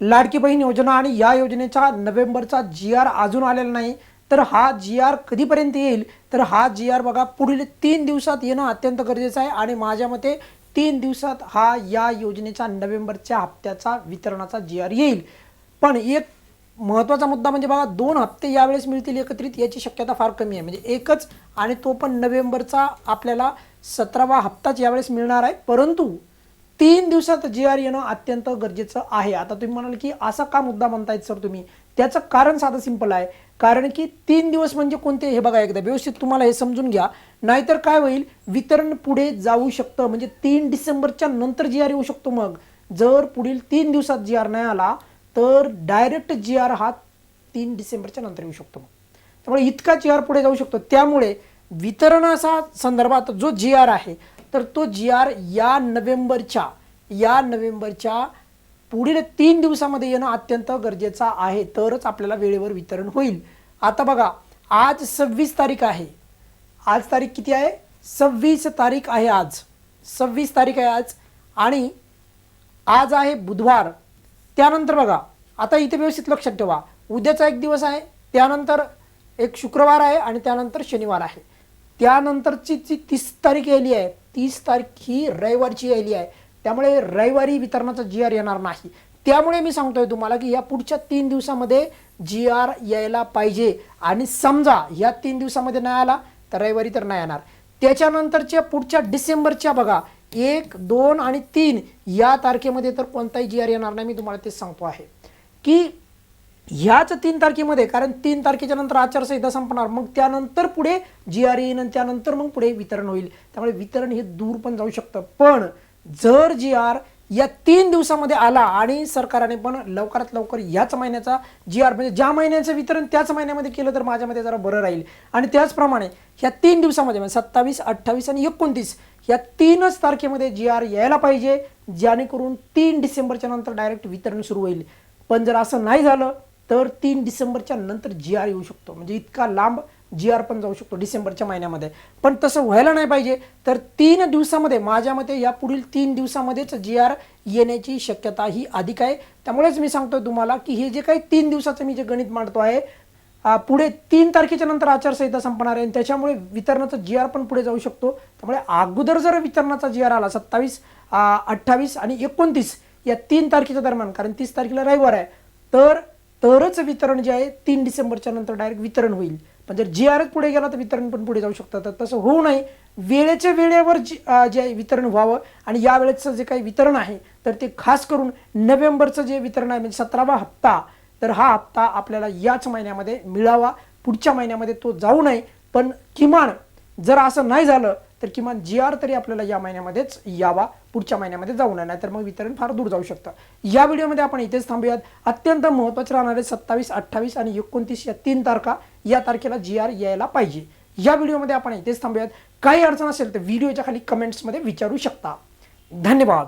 लाडकी बहीण योजना आणि या योजनेचा नोव्हेंबरचा GR अजून आलेला नाही, तर हा GR कधीपर्यंत येईल? तर हा GR बघा पुढील 3 दिवसात येणं अत्यंत गरजेचं आहे आणि माझ्या मते 3 दिवसात हा या योजनेचा नोव्हेंबरच्या हप्त्याचा वितरणाचा GR येईल। पण एक महत्त्वाचा मुद्दा म्हणजे बघा 2 हप्ते यावेळेस मिळतील एकत्रित याची शक्यता फार कमी आहे, म्हणजे एकच आणि तो पण नोव्हेंबरचा आपल्याला 17वा हप्ताच यावेळेस मिळणार आहे, परंतु 3 दिवसात GR येणं अत्यंत गरजेचं आहे। आता तुम्ही म्हणाल की असा का मुद्दा म्हणतायत सर तुम्ही? त्याचं कारण साधं सिंपल आहे, कारण की 3 दिवस म्हणजे कोणते हे बघा एकदा व्यवस्थित तुम्हाला हे समजून घ्या, नाहीतर काय होईल वितरण पुढे जाऊ शकतं, म्हणजे 3 डिसेंबरच्या नंतर GR येऊ शकतो। मग जर पुढील 3 दिवसात GR नाही आला तर डायरेक्ट GR हा 3 डिसेंबरच्या नंतर येऊ शकतो, त्यामुळे इतका GR पुढे जाऊ शकतो। त्यामुळे वितरणाचा संदर्भात जो GR आहे तर तो GR या नोव्हेंबरच्या पुढील 3 दिवसामध्ये येणं अत्यंत गरजेचं आहे, तरच आपल्याला वेळेवर वितरण होईल। आता बघा आज 26 तारीख आहे, आज तारीख किती आहे? 26 तारीख आहे, आज 26 तारीख आहे आज, आणि आज आहे बुधवार। त्यानंतर बघा आता इथे व्यवस्थित लक्षात ठेवा, उद्याचा एक दिवस आहे, त्यानंतर एक शुक्रवार आहे आणि त्यानंतर शनिवार आहे, त्यानंतरची जी 30 तारीख आली आहे 30 तारीख ही रविवारची आली आहे, त्यामुळे रविवारी वितरणाचा GR येणार नाही। त्यामुळे मी सांगतोय तुम्हाला की या पुढच्या 3 दिवसामध्ये GR यायला पाहिजे, आणि समजा या 3 दिवसामध्ये नाही आला तर रविवारी तर नाही येणार। त्याच्यानंतरच्या पुढच्या डिसेंबरच्या बघा 1, 2 आणि 3 या तारखेमध्ये तर कोणताही GR येणार नाही, मी तुम्हाला तेच सांगतो आहे की ह्याच 3 तारखेमध्ये, कारण 3 तारखेच्या नंतर आचारसंहिता संपणार, मग त्यानंतर पुढे GR येईल आणि त्यानंतर मग पुढे वितरण होईल, त्यामुळे वितरण हे दूर पण जाऊ शकतं। पण जर GR या 3 दिवसामध्ये आला आणि सरकारने पण लवकरात लवकर याच महिन्याचा GR म्हणजे ज्या महिन्याचं वितरण त्याच महिन्यामध्ये केलं तर माझ्यामध्ये जरा बरं राहील। आणि त्याचप्रमाणे ह्या 3 दिवसामध्ये म्हणजे 27, 28 आणि 29 या 3च तारखेमध्ये GR यायला पाहिजे, जेणेकरून 3 डिसेंबरच्या नंतर डायरेक्ट वितरण सुरू होईल। पण जर असं नाही झालं तर 3 डिसेंबरच्या नंतर GR येऊ शकतो, म्हणजे इतका लांब GR पण जाऊ शकतो डिसेंबरच्या महिन्यामध्ये। पण तसं व्हायला नाही पाहिजे, तर 3 दिवसामध्ये माझ्या मते या पुढील 3 दिवसामध्येच GR येण्याची शक्यता ही अधिक आहे। त्यामुळेच मी सांगतो तुम्हाला की हे जे काही 3 दिवसाचं मी जे गणित मांडतो आहे, पुढे 3 तारखेच्या नंतर आचारसंहिता संपणार आहे, त्याच्यामुळे वितरणाचा GR पण पुढे जाऊ शकतो। त्यामुळे अगोदर जर वितरणाचा GR आला 27, 28 आणि 29 या 3 तारखेच्या दरम्यान, कारण 30 तारखेला रविवार आहे, तरच वितरण जे आहे 3 डिसेंबरच्या नंतर डायरेक्ट वितरण होईल। पण जर GR पुढे गेला तर वितरण पण पुढे जाऊ शकतं, तर तसं होऊ नये, वेळेच्या वेळेवर जे वितरण व्हावं। आणि या वेळेचं जे काही वितरण आहे तर ते खास करून नोव्हेंबरचं जे वितरण आहे म्हणजे 17वा हप्ता, तर हा हप्ता आपल्याला याच महिन्यामध्ये मिळावा, पुढच्या महिन्यामध्ये तो जाऊ नये। पण किमान जर असं नाही झालं तर किमान GR तरी आपल्याला या महिन्यामध्येच यावा, पुढच्या महिन्यामध्ये जाऊ नये, नाहीतर मग वितरण फार दूर जाऊ शकतं। या व्हिडिओमध्ये आपण इथेच थांबूयात। अत्यंत महत्त्वाचे राहणारे 27, 28 आणि 29 या 3 तारखा, या तारखेला GR यायला पाहिजे। या व्हिडिओमध्ये आपण इथेच थांबूयात। काही अडचण असेल तर व्हिडिओच्या खाली कमेंट्समध्ये विचारू शकता। धन्यवाद।